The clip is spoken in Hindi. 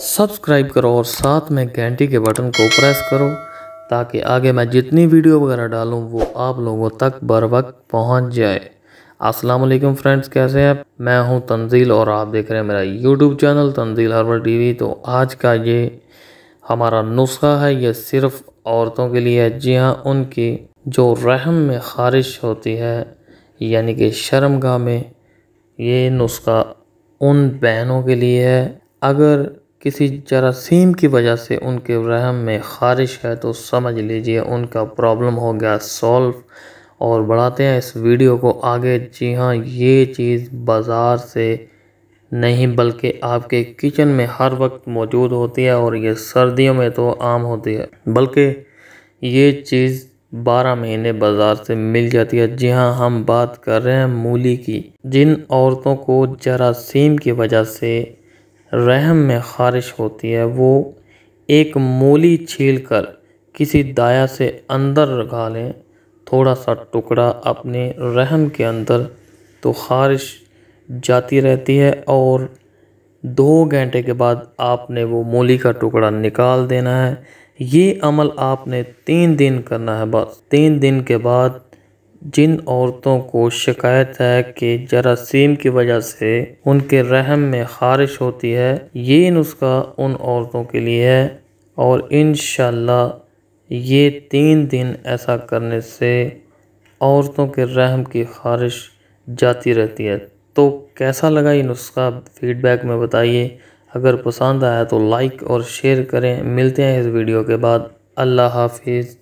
सब्सक्राइब करो और साथ में घंटी के बटन को प्रेस करो ताकि आगे मैं जितनी वीडियो वगैरह डालूं वो आप लोगों तक बर वक्त पहुँच जाए। अस्सलाम वालेकुम फ्रेंड्स, कैसे हैं आप? मैं हूं तंजील और आप देख रहे हैं मेरा YouTube channel Tanzeel herbal TV. तो आज का ये हमारा नुस्खा है, ये सिर्फ औरतों के लिए है। जी हाँ, उनकी जो रहम में ख़ारिश होती है यानी कि शर्मगाह में, ये नुस्खा उन बहनों के लिए है। अगर किसी जरासीम की वजह से उनके रहम में ख़ारिश है तो समझ लीजिए उनका प्रॉब्लम हो गया सॉल्व। और बढ़ाते हैं इस वीडियो को आगे। जी हाँ, ये चीज़ बाज़ार से नहीं बल्कि आपके किचन में हर वक्त मौजूद होती है और ये सर्दियों में तो आम होती है, बल्कि ये चीज़ 12 महीने बाज़ार से मिल जाती है। जी हाँ, हम बात कर रहे हैं मूली की। जिन औरतों को जरासीम की वजह से रहम में ख़ारिश होती है वो एक मूली छीलकर किसी दाया से अंदर रखा लें, थोड़ा सा टुकड़ा अपने रहम के अंदर, तो ख़ारिश जाती रहती है। और 2 घंटे के बाद आपने वो मूली का टुकड़ा निकाल देना है। ये अमल आपने 3 दिन करना है बस। 3 दिन के बाद जिन औरतों को शिकायत है कि जरासीम की वजह से उनके रहम में ख़ारिश होती है, ये नुस्खा उन औरतों के लिए है। और इंशाल्लाह ये 3 दिन ऐसा करने से औरतों के रहम की ख़ारिश जाती रहती है। तो कैसा लगा ये नुस्खा, फीडबैक में बताइए। अगर पसंद आया तो लाइक और शेयर करें। मिलते हैं इस वीडियो के बाद। अल्लाह हाफिज़।